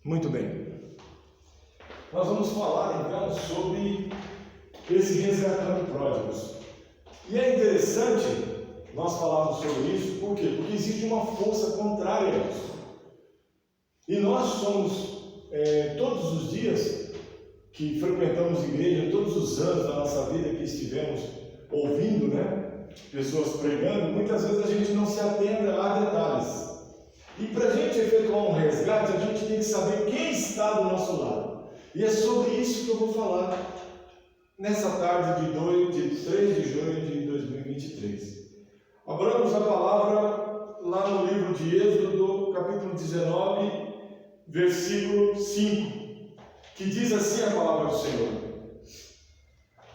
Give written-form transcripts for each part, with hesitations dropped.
Muito bem. Nós vamos falar então sobre esse resgatando pródigos. E é interessante nós falarmos sobre isso, por quê? Porque existe uma força contrária a isso. E nós somos, todos os dias que frequentamos igreja, todos os anos da nossa vida que estivemos ouvindo, pessoas pregando, muitas vezes a gente não se atenta a detalhes. E para a gente efetuar um resgate, a gente tem que saber quem está do nosso lado. E é sobre isso que eu vou falar nessa tarde de 3 de junho de 2023. Abramos a palavra lá no livro de Êxodo, capítulo 19, versículo 5, que diz assim a palavra do Senhor: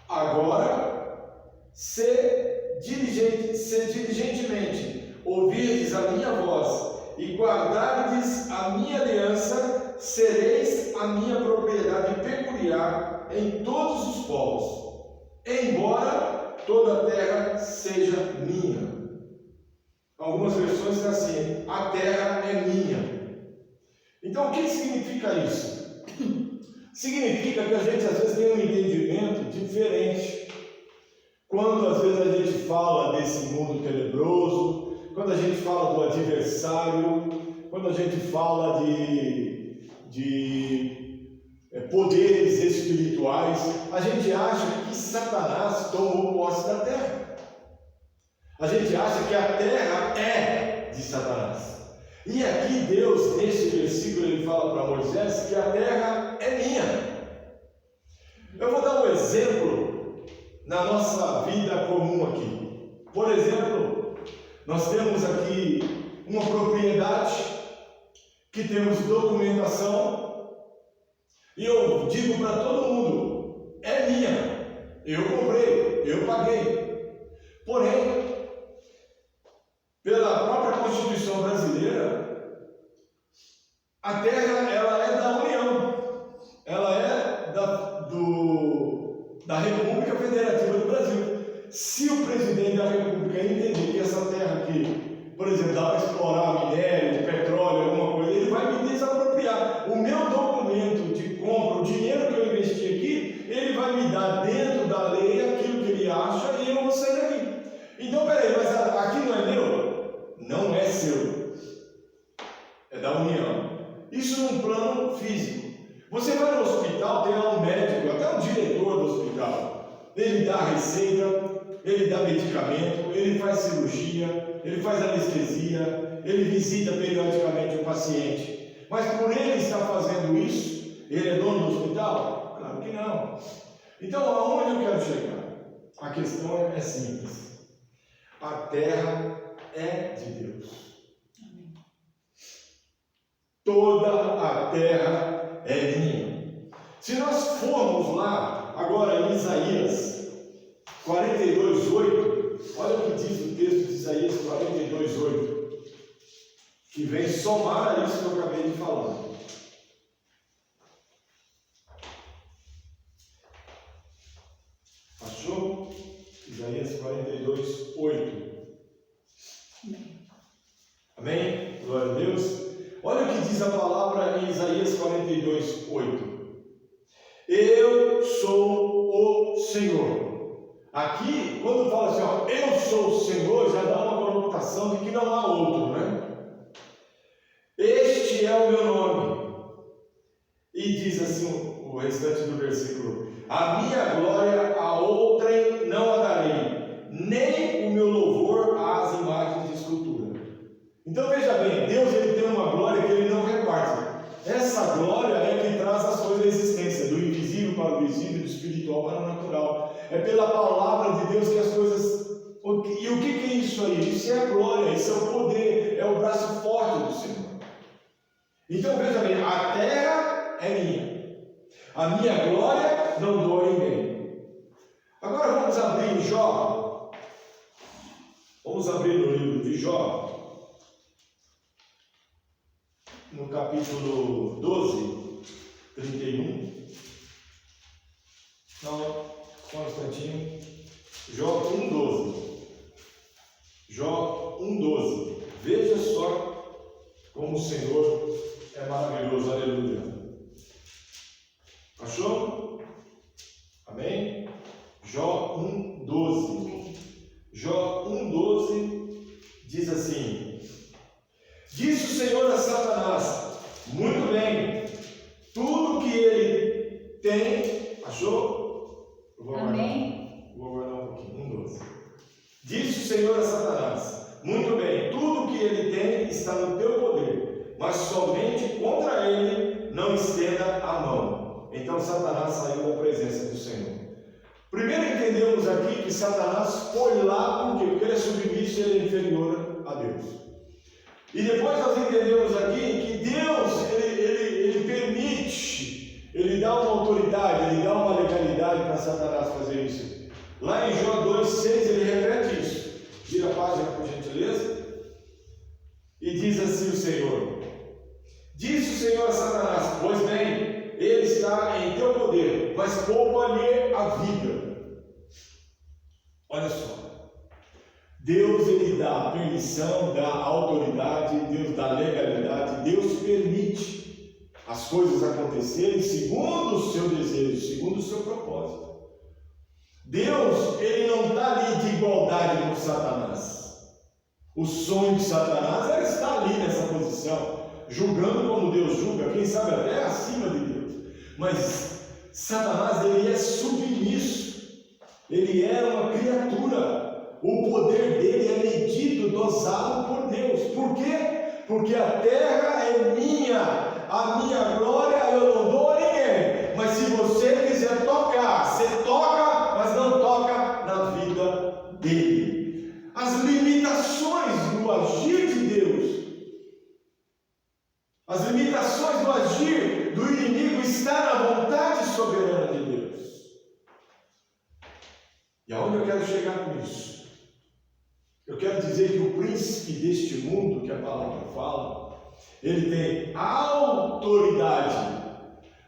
agora, se diligentemente ouvirdes a minha voz e guardardes a minha aliança, sereis a minha propriedade peculiar em todos os povos, embora toda a terra seja minha. Algumas versões dizem assim: a terra é minha. Então, o que significa isso? Significa que a gente às vezes tem um entendimento diferente. Quando às vezes a gente fala desse mundo tenebroso, quando a gente fala do adversário, quando a gente fala de poderes espirituais, a gente acha que Satanás tomou posse da terra. A gente acha que a terra é de Satanás. E aqui Deus, nesse versículo, ele fala para Moisés que a terra é minha. Eu vou dar um exemplo na nossa vida comum aqui. Por exemplo, nós temos aqui uma propriedade que temos documentação e eu digo para todo mundo: é minha, eu comprei, eu paguei. Porém, pela própria Constituição brasileira, a terra ela é da União, ela é da República Federativa do Brasil. Se o presidente da República entender que essa terra aqui, por exemplo, dá para explorar minério, petróleo, alguma coisa, ele vai me desapropriar. O meu documento de compra, o dinheiro que eu investi aqui, ele vai me dar dentro da lei aquilo que ele acha e eu vou sair daqui. Então, peraí, mas aqui não é meu? Não é seu. É da União. Isso num plano físico. Você vai no hospital, tem lá um médico, até um diretor do hospital. Ele dá receita, ele dá medicamento, ele faz cirurgia, ele faz anestesia, ele visita periodicamente o paciente. Mas por ele estar fazendo isso, ele é dono do hospital? Claro que não. Então, aonde eu quero chegar? A questão é simples. A terra é de Deus. Amém. Toda a terra é minha. Se nós formos lá, agora em Isaías 42:8, olha o que diz o texto de Isaías 42:8, que vem somar a isso que eu acabei de falar. Achou? Isaías 42:8. Amém? Glória a Deus. Olha o que diz a palavra em Isaías 42:8. Eu sou o Senhor. Aqui, quando fala assim, eu sou o Senhor, já dá uma conotação de que não há outro, Este é o meu nome. E diz assim o restante do versículo: a minha glória a outrem não a darei, nem o meu louvor às imagens de escultura. Então veja bem, Deus ele tem uma glória que ele não reparte. Essa glória é que traz as coisas à existência, do invisível para o visível, do espiritual para o natural. É pela palavra de Deus que as coisas... E o que é isso aí? Isso é a glória, isso é o poder, é o braço forte do Senhor. Então veja bem, a terra é minha. A minha glória não dou a ninguém. Agora vamos abrir em Jó. Vamos abrir no livro de Jó. No capítulo 12, 31. Não, só um instantinho. Jó 1:12. Jó 1:12. Veja só como o Senhor é maravilhoso, aleluia. estenda a mão. Então Satanás saiu da presença do Senhor. Primeiro entendemos aqui que Satanás foi lá, por quê? Porque ele é submisso e ele é inferior a Deus. E depois nós entendemos aqui que Deus, ele permite, ele dá uma autoridade, ele dá uma legalidade para Satanás fazer isso. Lá em João 2,6 ele repete isso. Vira a página por gentileza. E diz assim o Senhor: disse o Senhor a Satanás: pois bem, ele está em teu poder, mas poupa-lhe a vida. Olha só, Deus ele dá a permissão, dá a autoridade, Deus dá a legalidade, Deus permite as coisas acontecerem segundo o seu desejo, segundo o seu propósito. Deus ele não está ali de igualdade com Satanás. O sonho de Satanás é estar ali nessa posição, julgando como Deus julga, quem sabe até acima de Deus. Mas Satanás ele é submisso, ele é uma criatura, o poder dele é medido, dosado por Deus. Por quê? Porque a terra é minha, a minha glória eu não dou a ninguém. Mas se você quiser tocar, você toca, mas não toca na vida dele. As limitações do agir de Deus, as limitações do agir do inimigo está na vontade soberana de Deus. E aonde eu quero chegar com isso? Eu quero dizer que o príncipe deste mundo, que a palavra fala, ele tem autoridade.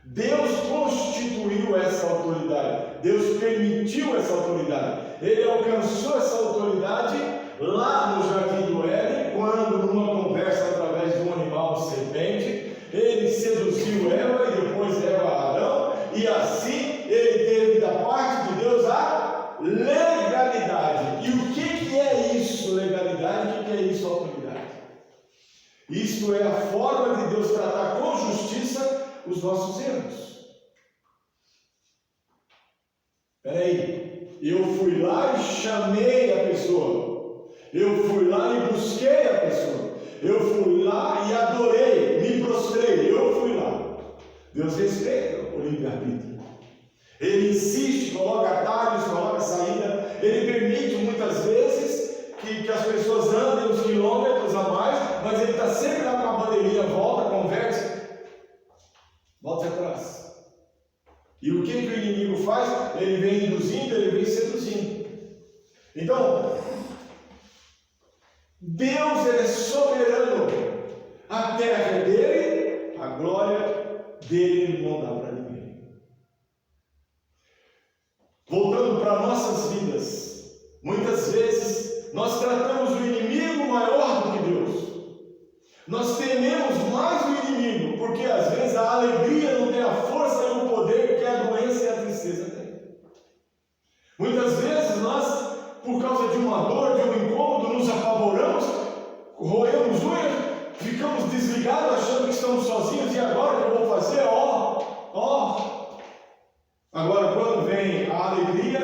Deus constituiu essa autoridade, Deus permitiu essa autoridade, ele alcançou essa autoridade lá no Jardim do Éden, quando numa conversa através de um animal de serpente, ele seduziu Eva e depois Eva Adão, e assim ele teve da parte de Deus a legalidade. E o que é isso, legalidade? O que é isso, autoridade? Isto é a forma de Deus tratar com justiça os nossos erros. Peraí, eu fui lá e chamei a pessoa, eu fui lá e busquei a pessoa, eu fui lá e adorei, me prostrei, eu fui lá. Deus respeita o livre-arbítrio, ele insiste, coloca atalhos, coloca saída, ele permite muitas vezes que as pessoas andem uns quilômetros a mais, mas ele está sempre lá com a bandeirinha, volta, converte, volte atrás. E o que o inimigo faz? Ele vem induzindo, ele vem seduzindo. Então, Deus ele é soberano. A terra é dele, a glória dele não dá para ninguém. Voltando para nossas vidas, muitas vezes nós tratamos o inimigo maior do que Deus. Nós tememos mais o inimigo, porque às vezes a alegria não tem a força e o poder que a doença e a tristeza têm. Muitas vezes nós, por causa de uma dor, de um incômodo, nos apavoramos, roemos unhas, ficamos desligados achando que estamos sozinhos, e agora o que eu vou fazer? Agora quando vem a alegria,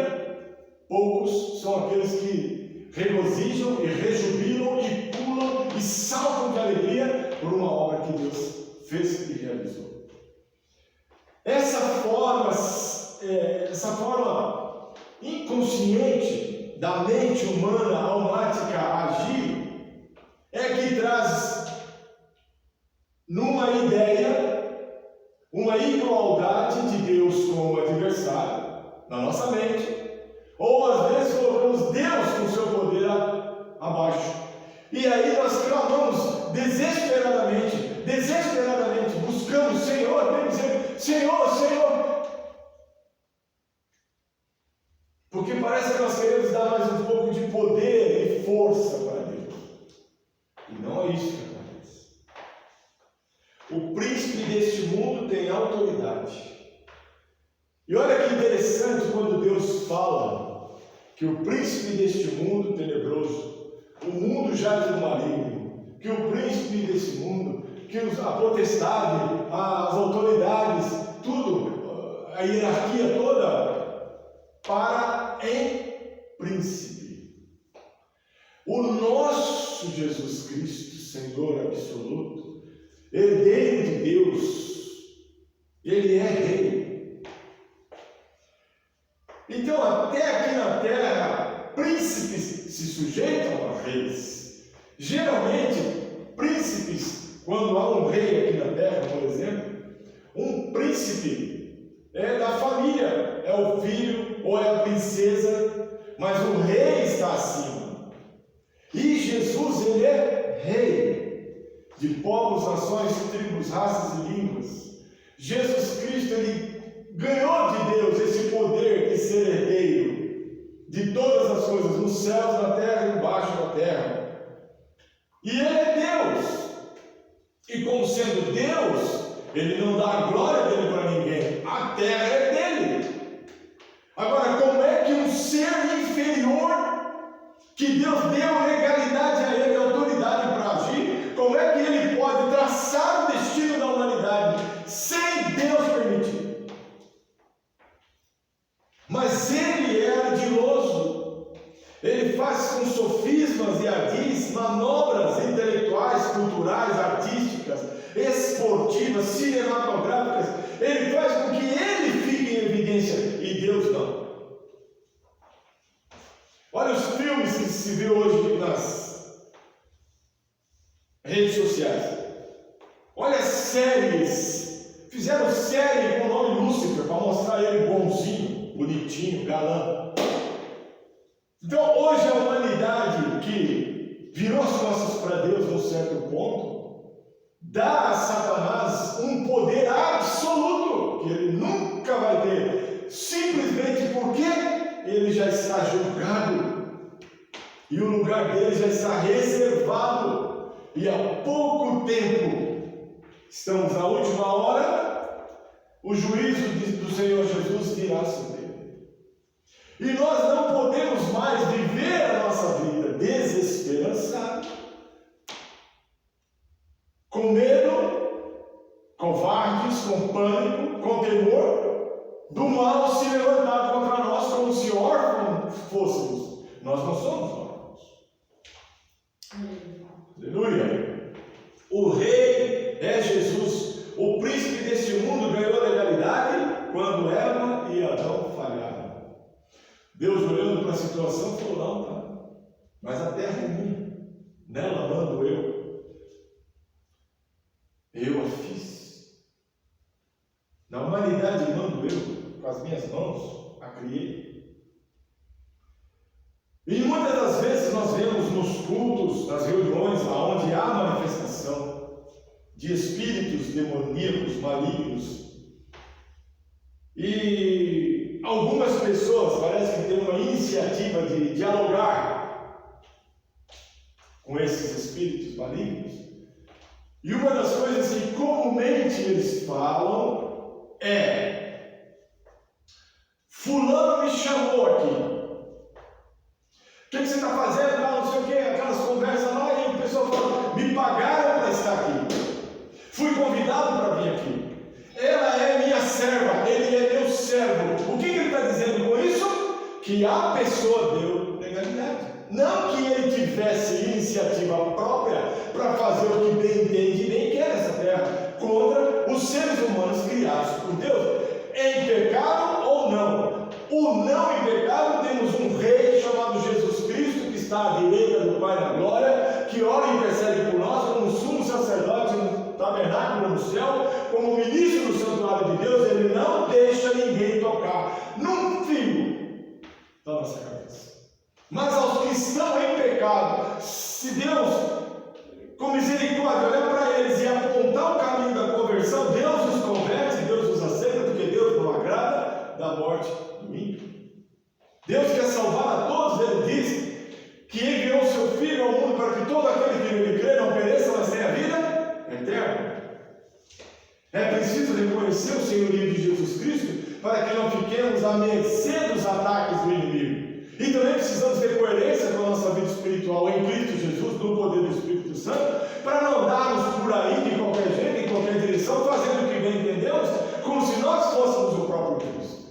poucos são aqueles que regozijam e rejubilam e pulam e saltam de alegria por uma obra que Deus fez e realizou. Essa forma inconsciente da mente humana almática agir é que traz numa ideia uma igualdade de Deus com o adversário na nossa mente, ou às vezes colocamos Deus com o seu poder abaixo. E aí nós clamamos desesperadamente, buscamos Senhor, tem que dizer Senhor, porque parece que nós queremos dar mais um pouco de poder e força para Deus, e não é isso que acontece. O príncipe deste mundo tem autoridade. E olha que interessante quando Deus fala que o príncipe deste mundo tenebroso, o mundo jaz do maligno, que o príncipe desse mundo, que a potestade, as autoridades, tudo, a hierarquia toda, para em príncipe. O nosso Jesus Cristo, Senhor absoluto, herdeiro de Deus, Geralmente, príncipes, quando há um rei aqui na terra, por exemplo, um príncipe é da família, é o filho ou é a princesa, mas o rei está acima. E Jesus, ele é rei de povos, nações, tribos, raças e línguas. Jesus Cristo, ele ganhou de Deus esse poder de ser herdeiro de todas as coisas, nos céus, na terra e embaixo da terra. E ele é Deus. E como sendo Deus, ele não dá a glória dele para ninguém. A terra é dele. Agora, como é que um ser inferior, que Deus deu legalidade a ele, autoridade para agir, como é que ele pode traçar o destino da humanidade sem Deus permitir? Mas ele é ardiloso, ele faz com sofismas e ardis manobras intelectuais, culturais, artísticas, esportivas, cinematográficas. Ele faz com que ele fique em evidência e Deus não. Olha os filmes que se vê hoje nas redes sociais. Olha as séries. Fizeram série com o nome Lúcifer para mostrar ele bonzinho, bonitinho, galã. Então hoje a humanidade que virou as costas para Deus num certo ponto, dá a Satanás um poder absoluto que ele nunca vai ter, simplesmente porque ele já está julgado e o lugar dele já está reservado, e há pouco tempo, estamos na última hora, o juízo do Senhor Jesus virá sobre ele. E nós não podemos mais viver a nossa vida desesperançada, com medo, covardes, com pânico, com temor do mal se levantar contra nós, como se órfãos fôssemos. Nós não somos órfãos. Aleluia! O rei é Jesus. O príncipe deste mundo ganhou legalidade quando Eva e Adão falharam. Deus, olhando para a situação, falou: não, tá, mas a terra é minha, nela mando eu a fiz. Na humanidade mando eu, com as minhas mãos a criei. E muitas das vezes nós vemos nos cultos, nas reuniões, onde há manifestação de espíritos demoníacos, malignos, e algumas pessoas parece que têm uma iniciativa de dialogar com esses espíritos malignos. E uma das coisas que comumente eles falam é: fulano me chamou aqui. O que você está fazendo? Não sei o que, aquelas conversas lá, e o pessoal fala: me pagaram para estar aqui. Fui convidado para vir aqui. Ela é minha serva, ele é meu servo. O que ele está dizendo com isso? Que a pessoa deu legalidade. Não que ele tivesse iniciativa própria para fazer o que bem entende e bem quer nessa terra, contra os seres humanos criados por Deus. Em pecado ou não? O não em pecado, temos um rei chamado Jesus Cristo, que está à direita do Pai na glória, que ora e intercede por nós como sumo sacerdote no tabernáculo no céu, como ministro do santuário de Deus. Ele não deixa ninguém tocar num fio da nossa cabeça. Mas aos que estão em pecado, se Deus, com misericórdia, olhar para eles e apontar o caminho da conversão, Deus os converte, Deus os aceita, porque Deus não agrada da morte do ímpio. Deus quer salvar a todos. Ele diz que enviou o seu Filho ao mundo para que todo aquele que nele crê não pereça, mas tenha vida eterna. É preciso reconhecer o senhorio de Jesus Cristo para que não fiquemos à mercê dos ataques do inimigo. E também precisamos ter coerência com a nossa vida espiritual em Cristo Jesus, no poder do Espírito Santo, para não darmos por aí de qualquer jeito, em qualquer direção, fazendo o que bem entendemos, como se nós fôssemos o próprio Cristo.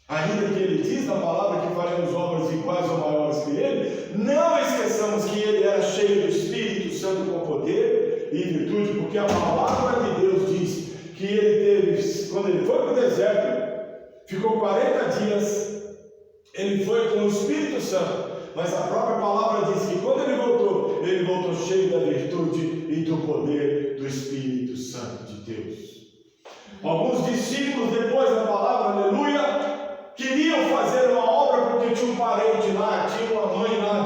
Ainda que ele diz na palavra que faremos obras iguais ou maiores que ele, não esqueçamos que ele era cheio do Espírito Santo com poder e virtude, porque a palavra de Deus diz que ele teve, quando ele foi para o deserto, ficou 40 dias. Ele foi com o Espírito Santo, mas a própria palavra diz que quando ele voltou, ele voltou cheio da virtude e do poder do Espírito Santo de Deus. Alguns discípulos, depois da palavra, aleluia, queriam fazer uma obra porque tinha um parente lá, tinha uma mãe lá,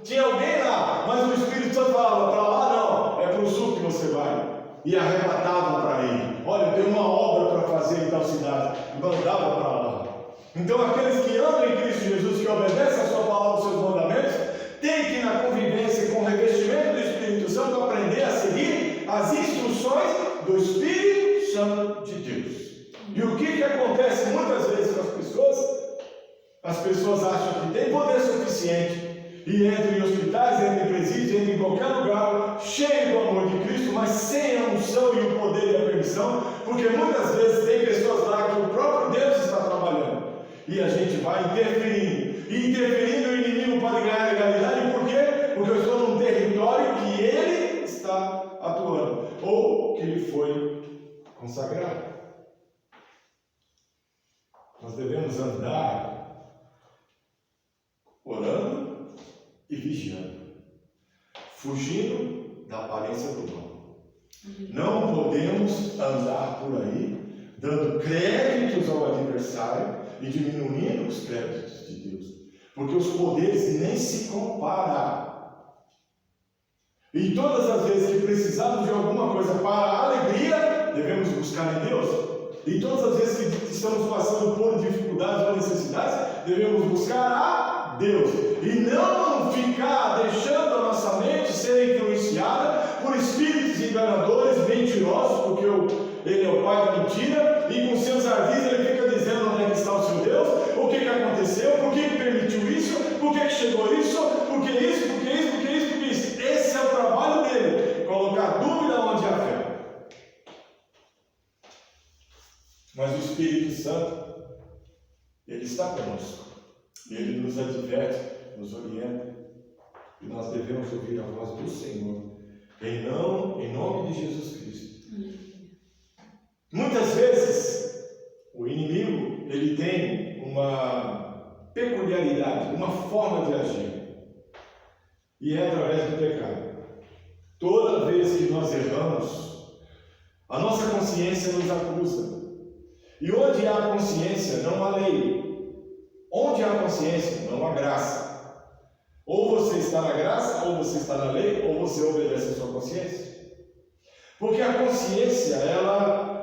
tinha alguém lá, mas o Espírito Santo falava: para lá não, é para o sul que você vai. E arrebatavam para ele: olha, tem uma obra para fazer em tal cidade, e mandava para lá. Então aqueles que amam em Cristo Jesus, que obedecem a sua palavra, os seus mandamentos, têm que, na convivência com o revestimento do Espírito Santo, aprender a seguir as instruções do Espírito Santo de Deus. E o que acontece muitas vezes com as pessoas? As pessoas acham que tem poder suficiente e entram em hospitais, entram em presídios, entram em qualquer lugar, cheio do amor de Cristo, mas sem a unção e o poder e a permissão, porque muitas vezes tem pessoas lá que o próprio Deus está trabalhando. E a gente vai interferindo. E interferindo, o inimigo pode ganhar legalidade. Por quê? Porque eu estou num território que ele está atuando, ou que ele foi consagrado. Nós devemos andar orando e vigiando, fugindo da aparência do mal. Não podemos andar por aí dando créditos ao adversário e diminuindo os créditos de Deus, porque os poderes nem se comparam. E todas as vezes que precisamos de alguma coisa para a alegria, devemos buscar em Deus. E todas as vezes que estamos passando por dificuldades ou necessidades, devemos buscar a Deus. E não ficar deixando a nossa mente ser influenciada por espíritos enganadores, mentirosos, porque ele é o pai da mentira, e com seus ardis ele fica dizendo onde é que está o seu Deus, o que aconteceu, por que permitiu isso, por que chegou isso, por que isso, por que isso, por que isso, por que isso. Esse é o trabalho dele, colocar dúvida onde há fé. Mas o Espírito Santo, ele está conosco, e ele nos adverte, nos orienta, e nós devemos ouvir a voz do Senhor, em nome de Jesus Cristo. Muitas vezes, o inimigo, ele tem uma peculiaridade, uma forma de agir, e é através do pecado. Toda vez que nós erramos, a nossa consciência nos acusa. E onde há consciência, não há lei. Onde há consciência, não há graça. Ou você está na graça, ou você está na lei, ou você obedece a sua consciência. Porque a consciência, ela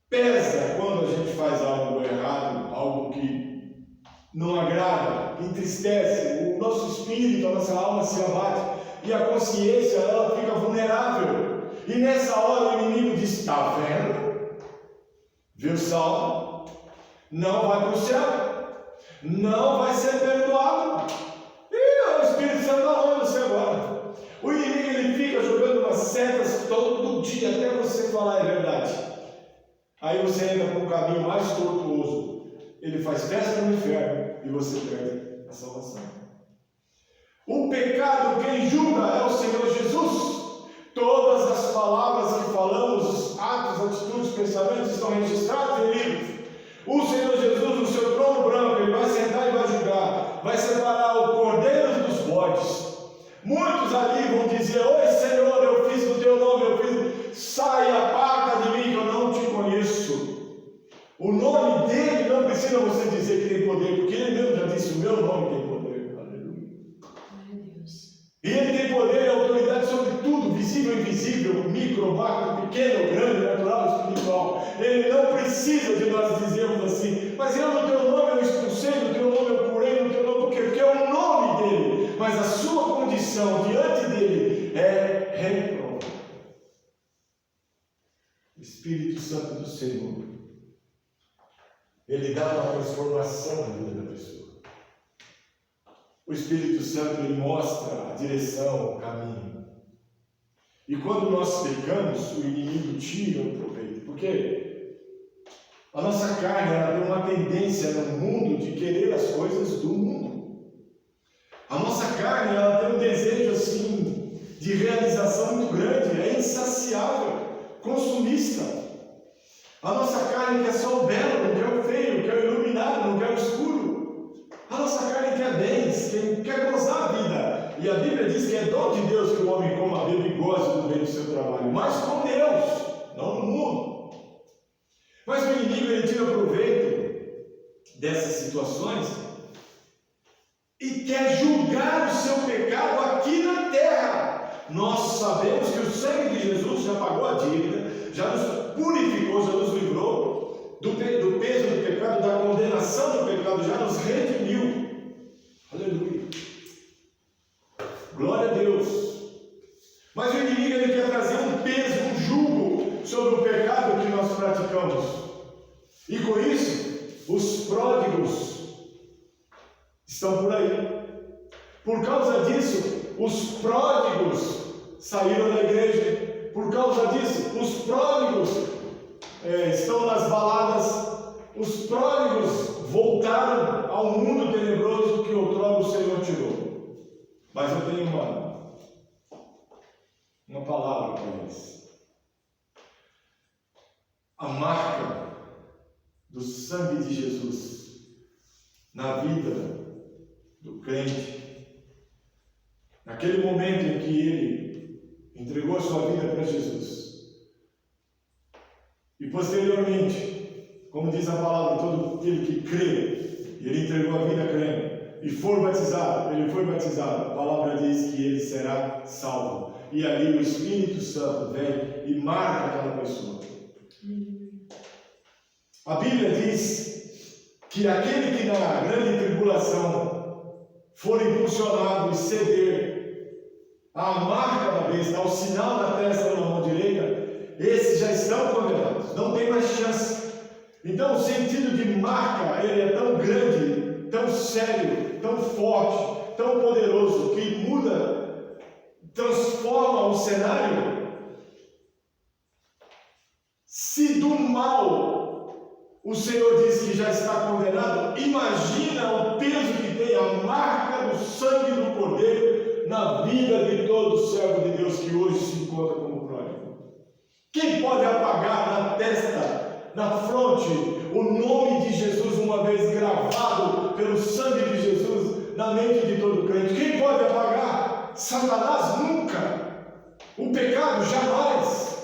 pesa quando a gente faz algo errado, algo que não agrada, entristece. O nosso espírito, a nossa alma se abate. E a consciência, ela fica vulnerável. E nessa hora o inimigo diz: está vendo? Viu, Saulo? Não vai para o céu, não vai ser perdoado. E o Espírito Santo está longe de você agora. O inimigo, ele fica jogando umas setas todo dia até você falar: é verdade. Aí você entra por um caminho mais tortuoso. Ele faz festa no inferno e você perde a salvação. O pecado, quem julga é o Senhor Jesus. Todas as palavras que falamos, os atos, atitudes, pensamentos estão registrados em livros. O Senhor Jesus, no seu trono branco, ele vai sentar e vai julgar, vai separar o cordeiro dos bodes. Muitos ali vão dizer: oi Senhor, eu fiz no teu nome, eu fiz, sai, aparta de mim que eu não te conheço. O nome dele não precisa você dizer que tem poder, porque ele mesmo já disse: o meu nome tem poder. E ele tem poder e autoridade sobre tudo, visível e invisível, micro, macro, pequeno, grande, natural, espiritual. Ele não precisa de nós dizermos assim: mas eu no teu nome eu expulsei, no teu nome eu curei, no teu nome, porque é o nome dele. Mas a sua condição diante dele é reprova. O Espírito Santo do Senhor, ele dá uma transformação na vida da pessoa. O Espírito Santo, ele mostra a direção, o caminho. E quando nós pecamos, o inimigo tira o proveito. Porque a nossa carne, ela tem uma tendência no mundo de querer as coisas do mundo. A nossa carne, ela tem um desejo assim de realização muito grande, é insaciável, consumista. A nossa carne quer só o belo, não quer o feio, quer o iluminado, não quer o escuro. A nossa carne quer bens, quer gozar a vida, E a Bíblia diz que é dom de Deus que o homem coma, beba e goze no meio do seu trabalho, mas com Deus, não no mundo. Mas o inimigo, ele tira proveito dessas situações e quer julgar o seu pecado aqui na terra. Nós sabemos que o sangue de Jesus já pagou a dívida, já nos purificou, já nos livrou do peso do pecado, da condenação do pecado, já nos redimiu. Aleluia. Glória a Deus. Mas o inimigo, ele quer trazer um peso, um jugo sobre o pecado que nós praticamos. E com isso, os pródigos estão por aí. Por causa disso, os pródigos saíram da igreja. Por causa disso, os pródigos estão nas baladas. Os pródigos voltaram ao mundo tenebroso que outrora o Senhor tirou. Mas eu tenho uma palavra para eles. A marca do sangue de Jesus na vida do crente, naquele momento em que ele entregou a sua vida para Jesus, e posteriormente, como diz a palavra, todo aquele que crê, ele entregou a vida crendo, e for batizado, ele foi batizado, a palavra diz que ele será salvo, e ali o Espírito Santo vem e marca aquela pessoa. A Bíblia diz que aquele que na grande tribulação for impulsionado e ceder à marca da besta, ao sinal da testa ou na mão direita, esses já estão condenados, não tem mais chance. Então o sentido de marca, ele é tão grande, tão sério, tão forte, tão poderoso, que muda, transforma o cenário. Se do mal o Senhor diz que já está condenado, imagina o peso que tem a marca do sangue do Cordeiro na vida de todo servo de Deus que hoje se encontra como pródigo. Quem pode apagar na testa, na fronte, o nome de Jesus uma vez gravado pelo sangue de Jesus na mente de todo crente? Quem pode apagar? Satanás nunca. O pecado jamais.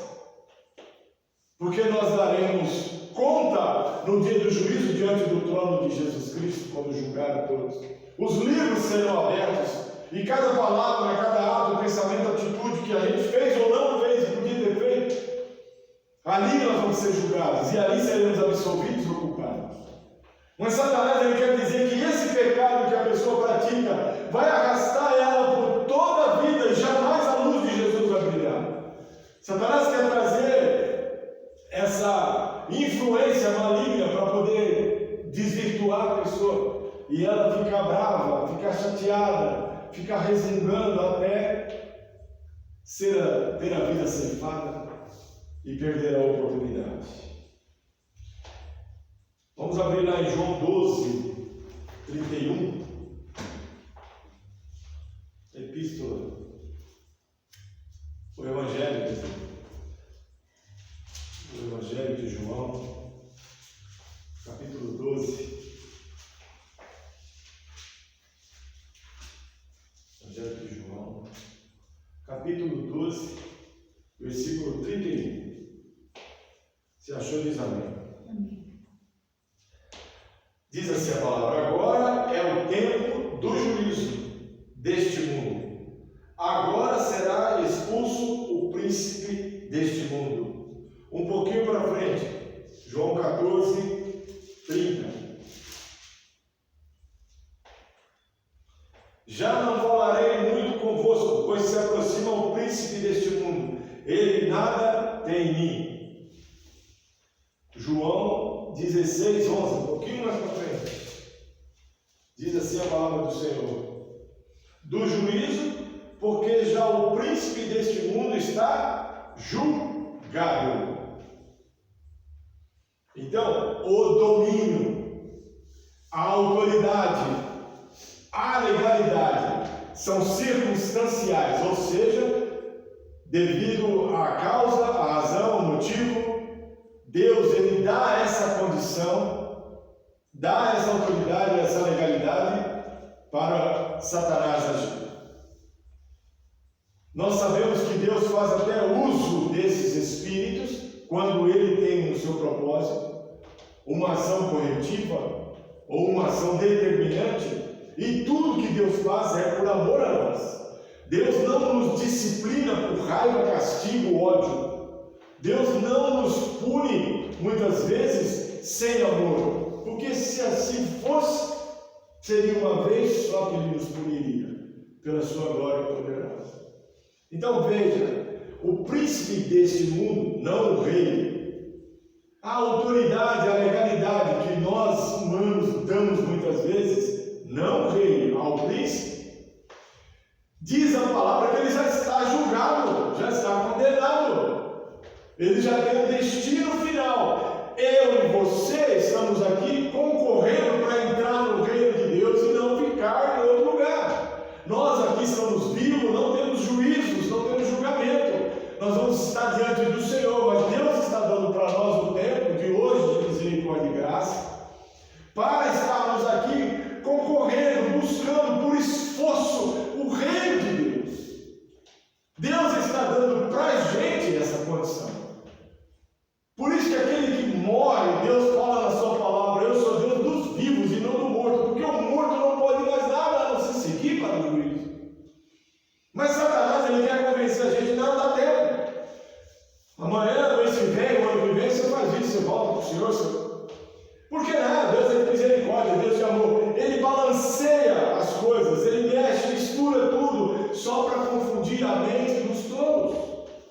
Porque nós daremos conta no dia do juízo diante do trono de Jesus Cristo, quando julgar a todos. Os livros serão abertos e cada palavra, cada ato, pensamento, atitude que a gente fez ou não fez e podia ter feito, ali nós vamos ser julgados e ali seremos absolvidos ou culpados. Mas Satanás, ele quer dizer que esse pecado que a pessoa pratica vai arrastar ela por toda a vida e jamais a luz de Jesus vai brilhar. Satanás quer trazer essa influência maligna para poder desvirtuar a pessoa e ela ficar brava, ficar chateada, ficar resmungando até ter a vida ceifada e perder a oportunidade. Vamos abrir lá em João 12, 31, epístola, o Evangelho de João, capítulo 12. Evangelho de João, capítulo 12, versículo 31. Se achou, diz amém. Amém. Diz assim a palavra: agora é o tempo do juízo deste mundo. Agora será expulso o príncipe deste mundo. Um pouquinho para frente, João 14, 30. Já não falarei muito convosco, pois se aproxima o príncipe deste mundo. Ele nada tem em mim. João 16, 11. Um pouquinho mais para frente. Diz assim a palavra do Senhor: do juízo, porque já o príncipe deste mundo está julgado. Então, o domínio, a autoridade, a legalidade são circunstanciais, ou seja, devido à causa, à razão, ao motivo, Deus ele dá essa condição, dá essa autoridade, essa legalidade para Satanás agir. Nós sabemos que Deus faz até uso desses espíritos quando Ele tem no seu propósito uma ação corretiva ou uma ação determinante, e tudo que Deus faz é por amor a nós. Deus não nos disciplina por raiva, castigo, ódio. Deus não nos pune muitas vezes sem amor, porque se assim fosse, seria uma vez só que Ele nos puniria pela sua glória poderosa. Então veja, o príncipe deste mundo, não o rei, a autoridade, a legalidade que nós humanos damos muitas vezes, não o rei, ao príncipe, diz a palavra que ele já está julgado, já está condenado, ele já tem um destino final. Eu e você estamos aqui concorrendo para entrar no reino de Deus e não ficar em outro lugar. Nós aqui estamos vivos, não temos juízos, não temos julgamento. Nós vamos estar diante do Senhor, mas Deus está dando para nós o tempo de hoje de misericórdia e graça, para estarmos aqui concorrendo, buscando por esforço o reino de Deus. Deus está dando para a gente essa condição. Por isso que aquele que morre, Deus fala na sua palavra, eu sou Deus dos vivos e não do morto, porque o morto não pode mais nada a não se seguir para o juízo. Mas Satanás, ele quer convencer a gente, não dá tempo. Amanhã, mês que vem, o ano que vem, você faz isso, você volta para o Senhor. Você... Por que não? Deus é de misericórdia, Deus de amor. Ele balanceia as coisas, ele mexe, mistura tudo, só para confundir a mente dos tolos,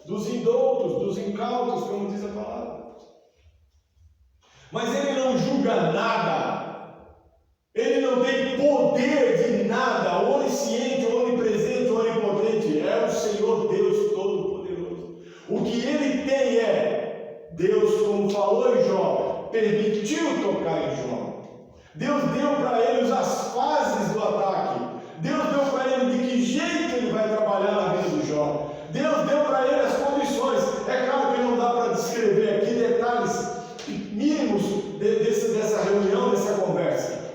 dos indoutos, dos incautos, como diz a palavra. Mas ele não julga nada, ele não tem poder de nada, onisciente, onipresente, onipotente, é o Senhor Deus Todo-Poderoso. O que ele tem é, Deus, como falou em Jó, permitiu tocar em Jó. Deus deu para ele as fases do ataque, Deus deu para ele de que jeito ele vai trabalhar na vida do Jó, Deus deu para ele as condições. É claro que não dá para descrever aqui detalhes mínimos dessa reunião, dessa conversa.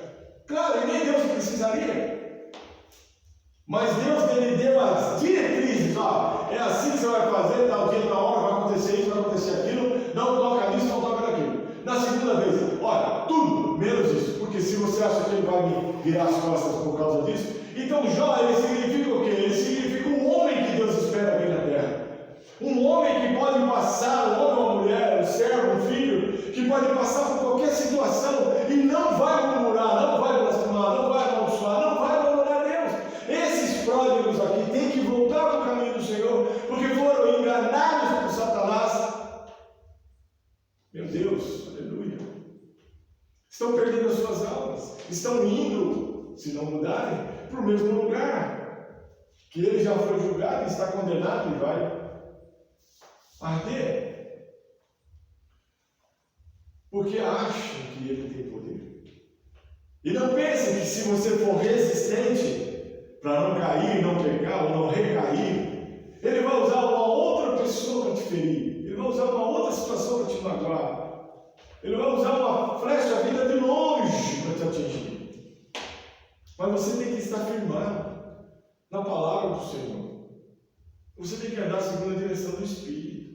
Claro, e nem Deus precisaria. Mas Deus ele deu as diretrizes, ó, é assim que você vai fazer, tal dia, tal hora, vai acontecer isso, vai acontecer aquilo, não toca nisso, não toca naquilo. Na segunda vez, olha, tudo menos isso, porque se você acha que ele vai me virar as costas por causa disso, então Jó, ele significa o quê? Ele significa um homem que Deus espera aqui na terra. Um homem que pode passar, um homem, uma mulher, um servo, um filho, que pode passar por qualquer situação e não vai murmurar, não vai blasfemar, não vai amaldiçoar, não vai abandonar Deus. Esses pródigos aqui têm que voltar para o caminho do Senhor, porque foram enganados por Satanás. Meu Deus, aleluia. Estão perdendo as suas almas, estão indo, se não mudarem, para o mesmo lugar, que ele já foi julgado, está condenado e vai arder, porque acham que ele tem poder. E não pense que se você for resistente para não cair, não pecar ou não recair, ele vai usar uma outra pessoa para te ferir, ele vai usar uma outra situação para te magoar, ele vai usar uma flecha vinda de longe para te atingir. Mas você tem que estar firmado na palavra do Senhor. Você tem que andar segundo a direção do Espírito.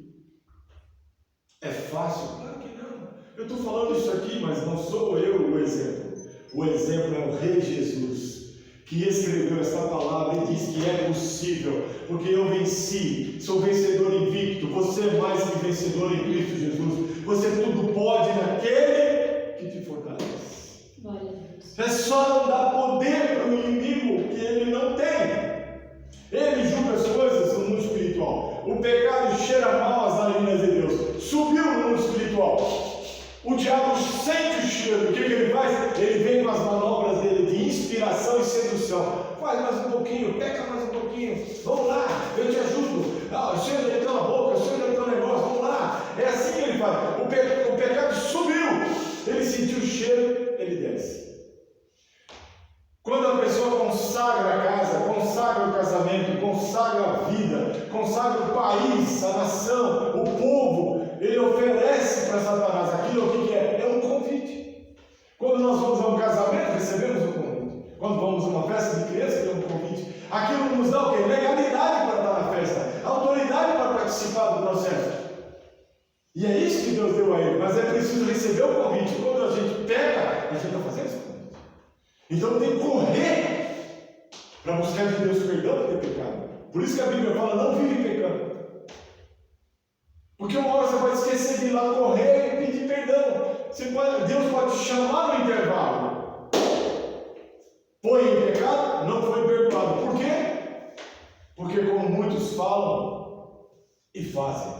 É fácil? Claro que não. Eu estou falando isso aqui, mas não sou eu o exemplo. O exemplo é o Rei Jesus, que escreveu essa palavra e diz que é possível, porque eu venci, sou vencedor invicto, você é mais que vencedor em Cristo Jesus. Você tudo pode naquele que te fortalece. Glória a Deus. É só não dar poder para o inimigo que ele não tem. Ele julga as coisas no mundo espiritual. O pecado cheira mal às narinas de Deus. Subiu no mundo espiritual. O diabo sente o cheiro. O que ele faz? Ele vem com as manobras dele de inspiração e sedução. Faz mais um pouquinho, peca mais um pouquinho. Vamos lá, eu te ajudo. Cheira de tua boca, cheira de teu negócio. Vamos lá. É assim que ele faz. O pecado subiu. Ele sentiu o cheiro, ele desce. Quando a pessoa consagra a casa, consagra o casamento, consagra a vida, consagra o país, a nação, o povo, ele oferece para Satanás aquilo que é? É um convite. Quando nós vamos a um casamento, recebemos um convite. Quando vamos a uma festa de criança, tem um convite. Aquilo nos dá o quê? Legalidade para estar na festa. E é isso que Deus deu a ele, mas é preciso receber o convite. Quando a gente peca, a gente está fazendo esse convite. Então tem que correr para buscar de Deus perdão por ter pecado. Por isso que a Bíblia fala, não vive pecando. Porque uma hora você pode esquecer de ir lá correr e pedir perdão. Deus pode te chamar no intervalo. Foi em pecado? Não foi perdoado. Por quê? Porque como muitos falam e fazem,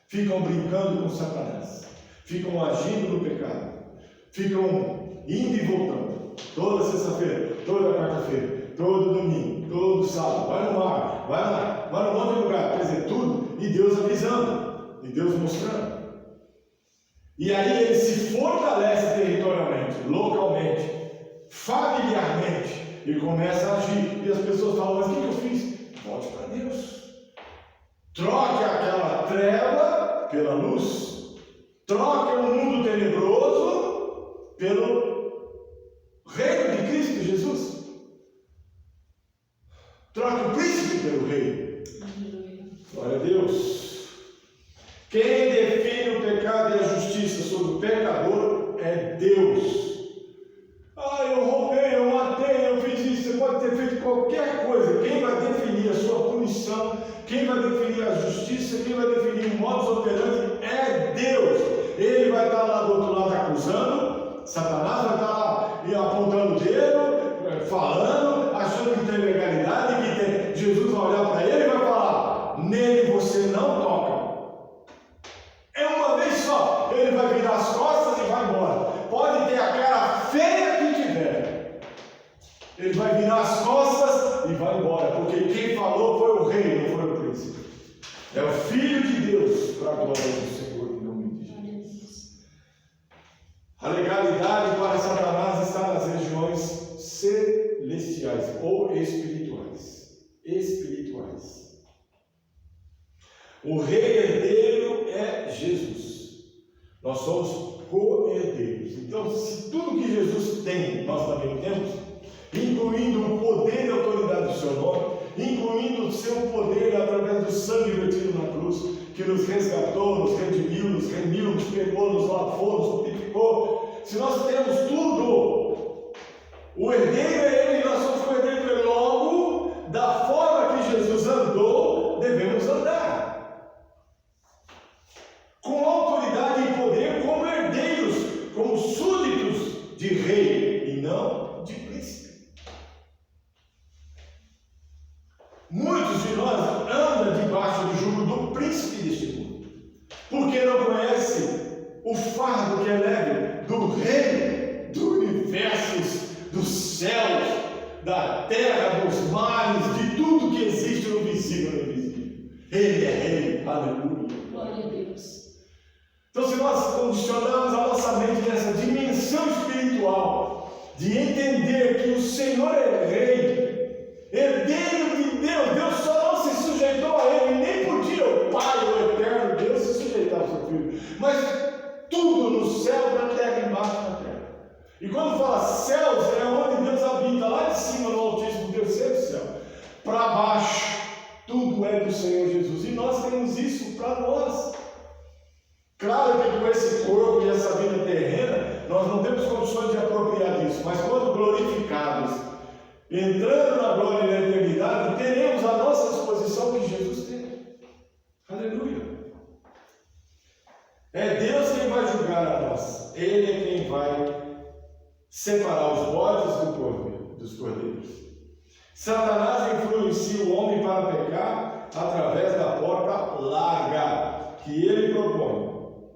ficam brincando com Satanás, ficam agindo no pecado, ficam indo e voltando, toda sexta-feira, toda quarta-feira, todo domingo, todo sábado, vai no mar, vai no monte de lugar, quer dizer, tudo, e Deus avisando, e Deus mostrando. E aí ele se fortalece territorialmente, localmente, familiarmente, e começa a agir. E as pessoas falam, mas o que eu fiz? Volte para Deus. Troque aquela treva pela luz. Troque o mundo tenebroso pelo reino de Cristo Jesus. Troque o príncipe pelo rei. Glória a Deus. Quem define o pecado e a justiça sobre o pecador é Deus. Eu roubei, eu matei, eu fiz isso. Você pode ter feito qualquer coisa. Quem vai definir a sua punição, quem vai definir a justiça, quem vai definir o modus operandi é Deus. Ele vai estar lá do outro lado acusando, Satanás vai estar lá apontando o dedo, falando, achando que tem legalidade, que tem. Jesus vai olhar para ele e vai falar, nele você não toca. É uma vez só, ele vai virar as costas e vai embora. Pode ter a cara feia que tiver, ele vai virar as costas e vai embora, porque quem falou foi o rei, não foi o príncipe. É o Filho de Deus, para a glória do Senhor, em nome de Jesus. A legalidade para Satanás está nas regiões celestiais ou espirituais. Espirituais. O rei herdeiro é Jesus. Nós somos co-herdeiros. Então, se tudo que Jesus tem, nós também temos, incluindo o poder e a autoridade do seu nome, incluindo o seu poder através do sangue vertido na cruz, que nos resgatou, nos redimiu, nos remiu, nos pegou, nos lavou, nos purificou. Se nós temos tudo, o herdeiro é ele, nós somos co-herdeiros. Logo, da forma que Jesus andou, devemos andar. Com autoridade e poder, como herdeiros, como súditos de rei e não de príncipe. Muitos de nós andam debaixo do jugo do príncipe deste mundo, porque não conhecem o fardo que é leve do rei do universo, dos céus, da terra, dos mares, de tudo que existe no visível e no invisível. Ele é rei, aleluia. Glória a Deus. Então, se nós condicionarmos a nossa mente nessa dimensão espiritual, de entender que o Senhor é rei, herdeiro de Deus, Deus só não se sujeitou a ele, nem podia o Pai, o eterno Deus, se sujeitar ao seu Filho, mas tudo no céu, na terra e embaixo da terra. E quando fala céus, é onde Deus habita, lá de cima no Altíssimo, terceiro céu, para baixo, tudo é do Senhor Jesus, e nós temos isso para nós. Claro que com esse corpo e essa vida terrena, nós não temos condições de apropriar disso, mas quando glorificados, entrando na glória e na eternidade, teremos à nossa disposição o que Jesus tem. Aleluia! É Deus quem vai julgar a nós, Ele é quem vai separar os bodes dos cordeiros. Satanás influencia o homem para pecar através da porta larga que ele propõe.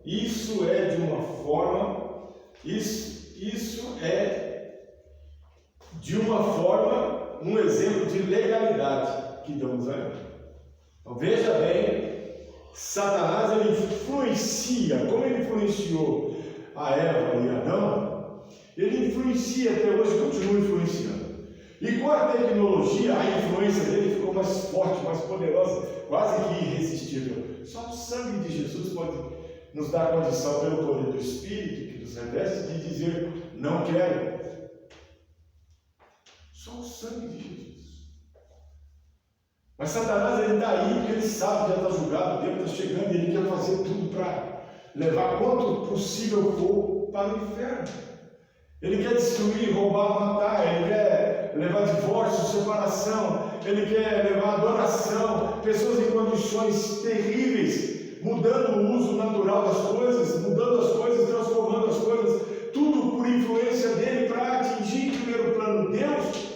Isso é de uma forma, isso é de uma forma, um exemplo de legalidade que damos a ele. Então veja bem, Satanás ele influencia, como ele influenciou a Eva e Adão, ele influencia até hoje, continua influenciando. E com a tecnologia, a influência dele ficou mais forte, mais poderosa, quase que irresistível. Só o sangue de Jesus pode nos dar a condição, pelo poder do Espírito que nos reveste, de dizer, não quero. Só o sangue de Jesus. Mas Satanás ele está aí, porque ele sabe que já está julgado, o tempo está chegando, e ele quer fazer tudo para levar quanto possível for para o inferno. Ele quer destruir, roubar, matar, ele quer levar divórcio, separação, ele quer levar adoração, pessoas em condições terríveis, mudando o uso natural das coisas, mudando as coisas, transformando as coisas, tudo por influência dele para atingir em primeiro plano Deus,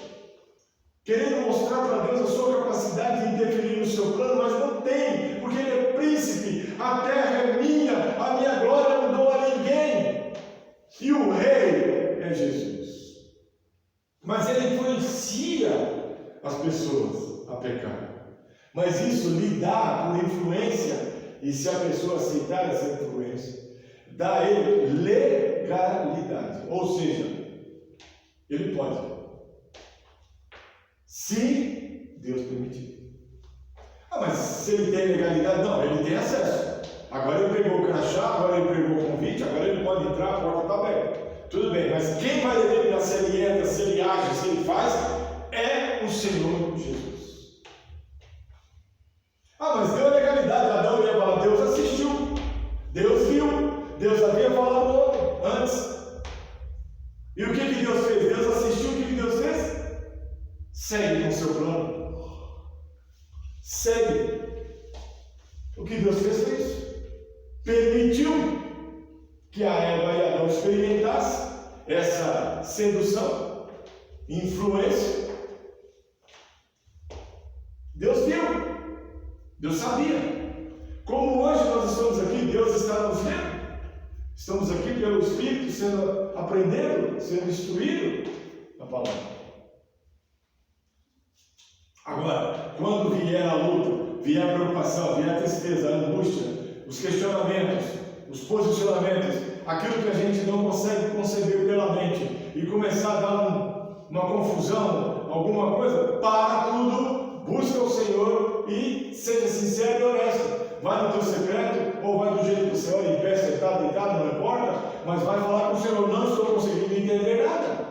querendo mostrar para Deus a sua capacidade de interferir no seu plano, mas não tem, porque ele é príncipe, a terra é minha, a minha glória não dou a ninguém, e o rei é Jesus. Mas ele influencia as pessoas a pecar. Mas isso lhe dá por influência, e se a pessoa aceitar essa influência, dá a ele legalidade. Ou seja, ele pode, se Deus permitir. Mas se ele tem legalidade, não, ele tem acesso. Agora ele pegou o crachá, agora ele pegou o convite, agora ele pode entrar, a porta está aberta. Tudo bem, mas quem vai determinar se ele entra, se ele age, se ele faz, é o Senhor Jesus. Mas deu legalidade. Adão ia falar, Deus assistiu, Deus viu, Deus havia falado antes. E o que Deus fez? Deus assistiu, o que Deus fez? Segue com o seu plano. Segue. O que Deus fez foi isso. Permitiu que a Eva e Adão experimentassem essa sedução, influência. Deus viu, Deus sabia. Como hoje nós estamos aqui, Deus está nos vendo. Estamos aqui pelo Espírito, aprendendo, sendo instruído na palavra. Agora, quando vier a luta, vier a preocupação, vier a tristeza, a angústia, os questionamentos, os posicionamentos, aquilo que a gente não consegue conceber pela mente e começar a dar uma confusão, alguma coisa, para tudo, busca o Senhor e seja sincero e honesto. Vai no teu secreto, ou vai do jeito que você olha, em pé, sentado, deitado, não importa, mas vai falar com o Senhor, não estou conseguindo entender nada.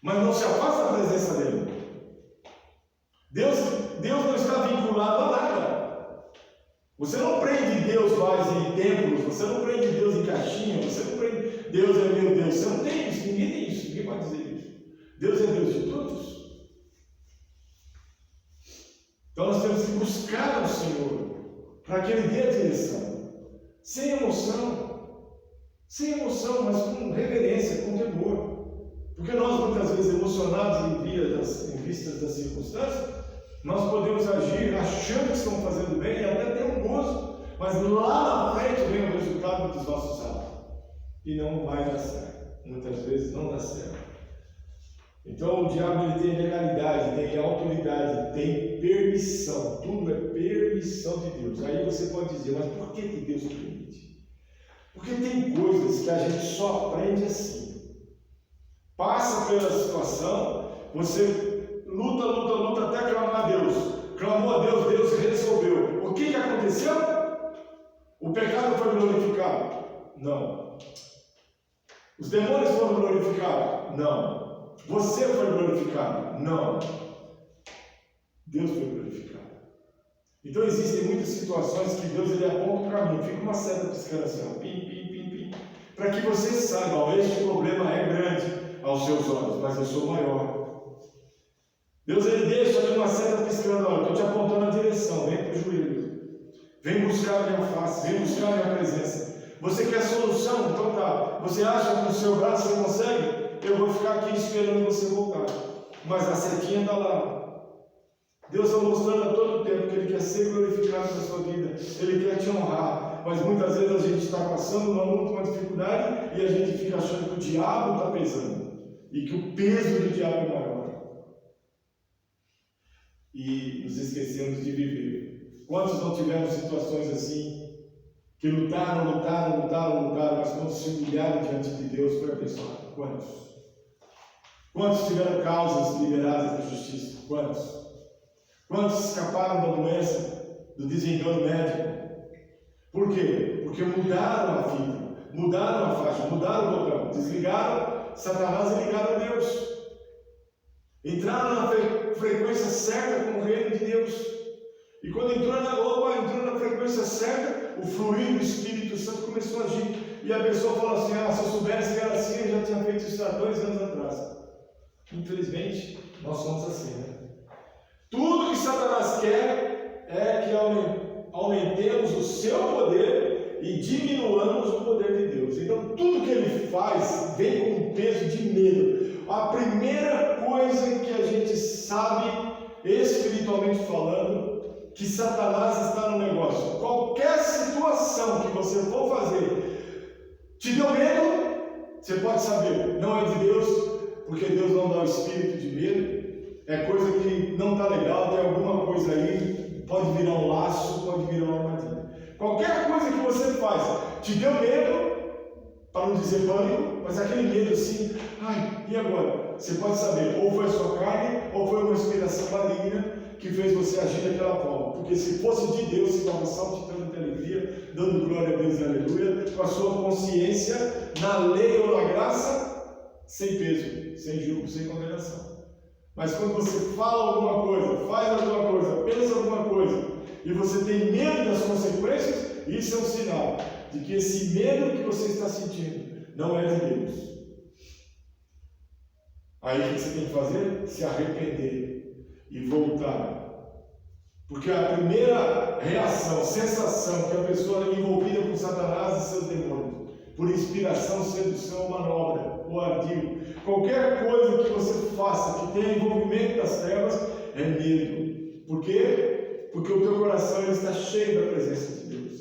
Mas não se afasta da presença dele. Deus não está vinculado a nada. Você não prende Deus mais em templos, você não prende Deus em caixinha, você não prende Deus é meu Deus. Você não tem isso, ninguém tem isso, ninguém pode dizer isso. Deus é Deus de todos. Então nós temos que buscar o Senhor para que Ele dê a direção, sem emoção, mas com reverência, com temor. Porque nós muitas vezes emocionados em vista das circunstâncias, nós podemos agir achando que estamos fazendo bem e até ter um gozo, mas lá na frente vem o resultado dos nossos atos e não vai dar certo. Muitas vezes não dá certo. Então o diabo ele tem legalidade, tem autoridade, tem permissão. Tudo é permissão de Deus. Aí você pode dizer, mas por que Deus permite? Porque tem coisas que a gente só aprende assim. Passa pela situação, você luta até clamar a Deus. Clamou a Deus, Deus resolveu. O que aconteceu? O pecado foi glorificado? Não. Os demônios foram glorificados? Não. Você foi glorificado? Não. Deus foi glorificado. Então existem muitas situações que Deus ele aponta o caminho, fica uma seta piscando assim, pim, para que você saiba, ó, este problema é grande aos seus olhos, mas eu sou maior. Deus ele deixa ali uma seta piscando, olha, estou te apontando a direção, vem para o joelho, vem buscar a minha face, vem buscar a minha presença. Você quer solução? Então tá, você acha que no seu braço você consegue? Eu vou ficar aqui esperando você voltar, mas a setinha está lá. Deus está mostrando a todo tempo que Ele quer ser glorificado na sua vida, Ele quer te honrar, mas muitas vezes a gente está passando uma dificuldade e a gente fica achando que o diabo está pesando e que o peso do diabo é maior. E nos esquecemos de viver. Quantos não tiveram situações assim, que lutaram, mas quando se humilharam diante de Deus foi abençoado? Quantos? Quantos tiveram causas liberadas da justiça? Quantos? Quantos escaparam da doença, do desengano médico? Por quê? Porque mudaram a fita, mudaram a faixa, mudaram o botão, desligaram Satanás e ligaram a Deus. Entraram na frequência certa com o reino de Deus. E quando entrou na frequência certa, o fluir do Espírito Santo e a pessoa fala assim, se eu soubesse que era assim, eu já tinha feito isso há 2 anos atrás. Infelizmente, nós somos assim, né? Tudo que Satanás quer é que aumentemos o seu poder e diminuamos o poder de Deus. Então, tudo que ele faz vem com um peso de medo. A primeira coisa que a gente sabe, espiritualmente falando, que Satanás está no negócio. Qualquer situação que você for fazer, te deu medo, você pode saber, não é de Deus, porque Deus não dá o espírito de medo. É coisa que não está legal, tem alguma coisa aí, pode virar um laço, pode virar uma armadilha. Qualquer coisa que você faz, te deu medo, para não dizer pânico, mas aquele medo assim, e agora? Você pode saber, ou foi a sua carne, ou foi uma inspiração maligna que fez você agir daquela forma. Porque se fosse de Deus, você estava saltitando de alegria, dando glória a Deus e aleluia, com a sua consciência, na lei ou na graça, sem peso, sem julgo, sem condenação. Mas quando você fala alguma coisa, faz alguma coisa, pensa alguma coisa, e você tem medo das consequências, isso é um sinal de que esse medo que você está sentindo não é de Deus. Aí o que você tem que fazer? Se arrepender e voltar. Porque a primeira reação, sensação que a pessoa é envolvida com Satanás e seus demônios, por inspiração, sedução, manobra, ou ardil, qualquer coisa que você faça que tenha envolvimento das trevas, é medo. Por quê? Porque o teu coração está cheio da presença de Deus.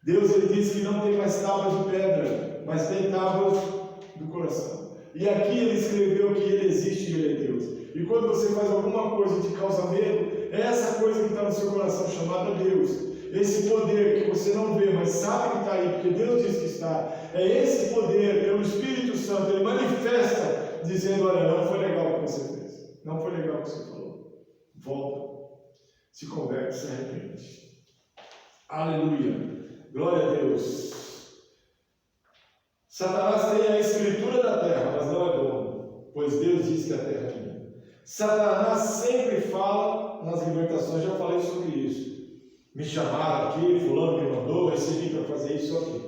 Deus ele diz que não tem mais tábuas de pedra, mas tem tábuas do coração. E aqui ele escreveu que ele existe e ele é Deus. E quando você faz alguma coisa que te causa medo, é essa coisa que está no seu coração chamada Deus. Esse poder que você não vê, mas sabe que está aí, porque Deus diz que está. É esse poder, é o Espírito Santo, ele manifesta, dizendo, olha, não foi legal o que você fez. Não foi legal o que você falou. Volta. Se converte, se arrepende. Aleluia. Glória a Deus. Satanás tem a escritura da terra, mas não é dono, pois Deus diz que a terra é minha. Satanás sempre fala nas libertações, já falei sobre isso. Me chamaram aqui, fulano me mandou, recebi para fazer isso aqui.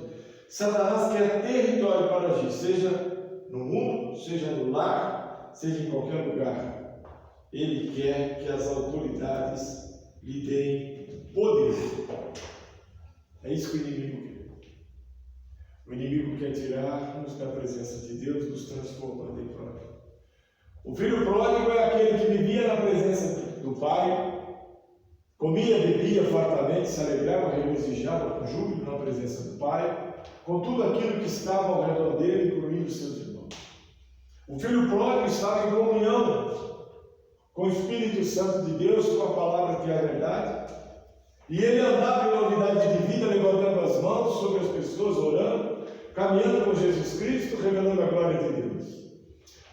Satanás quer território para agir, seja no mundo, seja no lar, seja em qualquer lugar. Ele quer que as autoridades lhe deem poder. É isso que o inimigo quer. O inimigo quer tirar-nos da presença de Deus, nos transformando em pródigo. O filho pródigo é aquele que vivia na presença do Pai, comia, bebia fartamente, se alegrava, regozijava com júbilo na presença do Pai, com tudo aquilo que estava ao redor dele, incluindo seus irmãos. O filho pródigo estava em comunhão com o Espírito Santo de Deus, com a palavra que é a verdade, e ele andava em novidade de vida, levantando as mãos sobre as pessoas, orando, caminhando com Jesus Cristo, revelando a glória de Deus.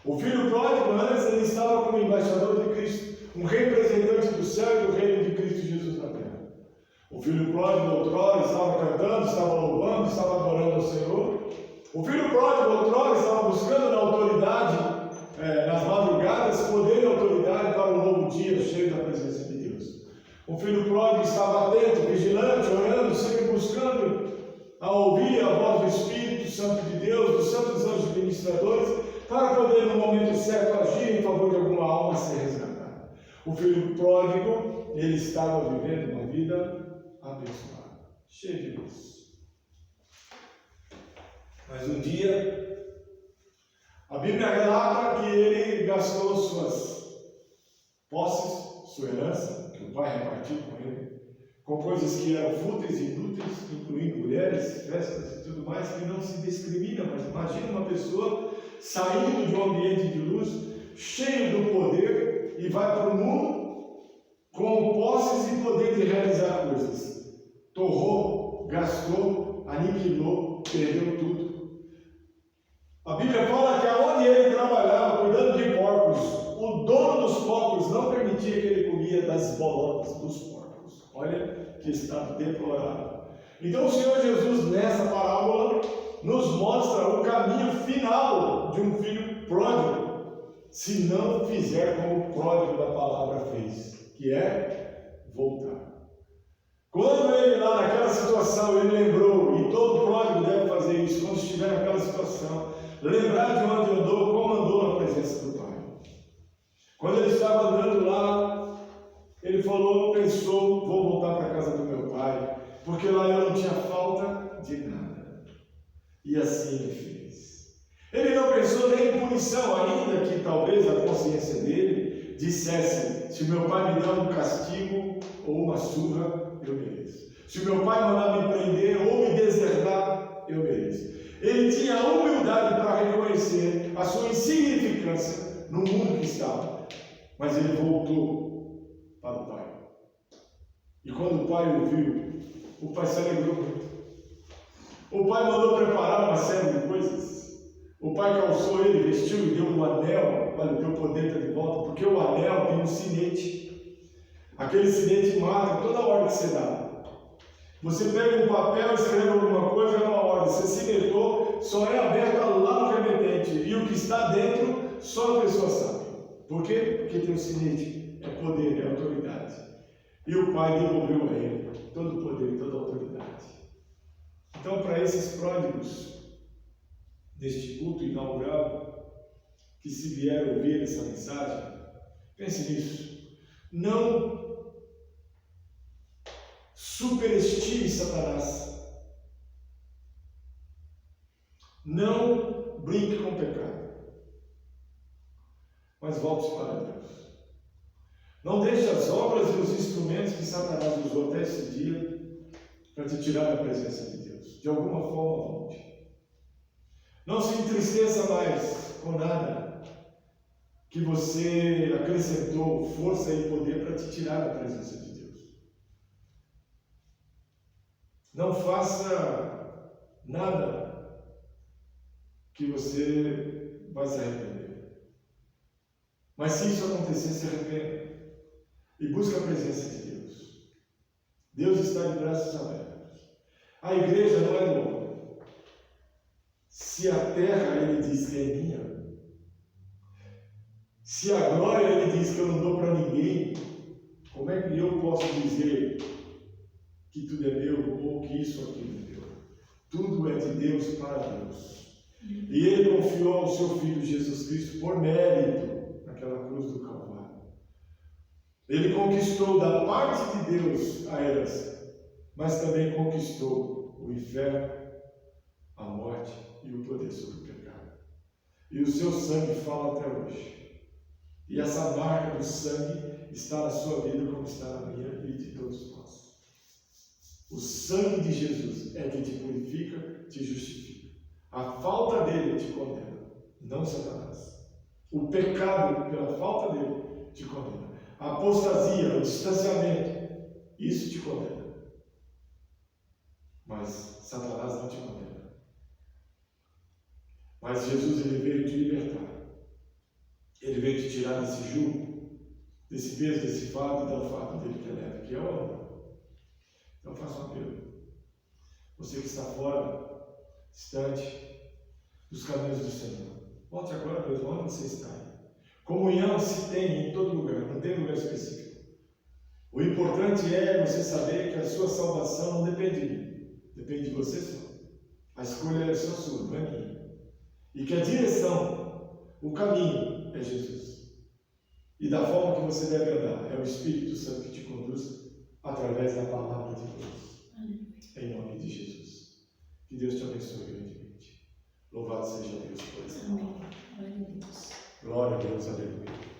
O filho pródigo, antes, ele estava como embaixador de Cristo, um representante do céu e do reino de Cristo Jesus na terra. O filho pródigo, outrora, estava cantando, estava louvando, estava adorando ao Senhor. O filho pródigo, outrora, estava buscando na autoridade, nas madrugadas, poder e autoridade para um novo dia cheio da presença de Deus. O filho pródigo estava atento, vigilante, orando, sempre buscando a ouvir a voz do Espírito Santo de Deus, dos santos anjos ministradores, para poder no momento certo agir em favor de alguma alma ser resgatada. O filho pródigo, ele estava vivendo uma vida abençoada, cheia de luz. Mas um dia, a Bíblia relata que ele gastou suas posses, sua herança, que o pai repartiu com ele, com coisas que eram fúteis e inúteis, incluindo mulheres, festas e tudo mais, que não se discrimina. Mas imagina uma pessoa saindo de um ambiente de luz, cheio do poder, e vai para o mundo com posses e poder de realizar coisas. Torrou, gastou, aniquilou, perdeu tudo. A Bíblia fala que aonde ele trabalhava, cuidando de porcos, o dono dos porcos não permitia que ele comia das bolotas dos porcos. Olha que estado deplorável. Então o Senhor Jesus, nessa parábola, nos mostra o caminho final de um filho pródigo, se não fizer como o pródigo da palavra fez, que é voltar. Quando ele lá naquela situação, ele lembrou, e todo pródigo deve fazer isso, não tinha falta de nada. E assim ele fez. Ele não pensou nem em punição, ainda que talvez a consciência dele dissesse: se meu pai me der um castigo ou uma surra, eu mereço. Se o meu pai mandar me prender ou me deserdar, eu mereço. Ele tinha a humildade para reconhecer a sua insignificância no mundo que estava. Mas ele voltou para o pai. E quando o pai o viu, o pai se alegrou muito. O pai mandou preparar uma série de coisas. O pai calçou ele, vestiu e deu um anel. Olha, o teu poder está de volta, porque o anel tem um sinete. Aquele sinete marca toda a ordem que você dá. Você pega um papel, escreve alguma coisa, é uma ordem. Você cimentou, só é aberta lá no remetente. E o que está dentro, só a pessoa sabe. Por quê? Porque tem o sinete. É poder, é autoridade. E o pai devolveu a ele todo o poder e toda a autoridade. Então, para esses pródigos deste culto inaugural, que se vieram ouvir essa mensagem, pense nisso. Não superestime Satanás. Não brinque com o pecado. Mas volte para Deus. Não deixe as obras e os instrumentos que Satanás usou até esse dia para te tirar da presença de Deus. De alguma forma, volte. Não se entristeça mais com nada que você acrescentou força e poder para te tirar da presença de Deus. Não faça nada que você vai se arrepender. Mas se isso acontecer, se arrependa. E busque a presença de Deus. Deus está de braços abertos. A igreja não é do homem. Se a terra ele diz que é minha, se a glória ele diz que eu não dou para ninguém, como é que eu posso dizer que tudo é meu ou que isso ou aquilo é meu? Tudo é de Deus para Deus. E ele confiou ao seu Filho Jesus Cristo por mérito naquela cruz do Calvário. Ele conquistou da parte de Deus a herança, mas também conquistou o inferno, a morte e o poder sobre o pecado. E o seu sangue fala até hoje. E essa marca do sangue está na sua vida como está na minha e de todos nós. O sangue de Jesus é que te purifica, te justifica. A falta dele te condena, não Satanás. O pecado, pela falta dele, te condena. A apostasia, o distanciamento, isso te condena. Mas Satanás não te condena. Mas Jesus, ele veio te libertar. Ele veio te tirar desse jugo, desse peso, desse fardo e da fardo dele que é leve, que é o amor. Então faça um apelo. Você que está fora, distante dos caminhos do Senhor, volte agora, Deus, onde você está. Comunhão se tem em todo lugar, não tem lugar específico. O importante é você saber que a sua salvação não depende de mim, depende de você só. A escolha é só sua, não é minha. E que a direção, o caminho é Jesus. E da forma que você deve andar, é o Espírito Santo que te conduz através da palavra de Deus. Em nome de Jesus. Que Deus te abençoe grandemente. Louvado seja Deus por essa palavra. Glória a Deus, aleluia.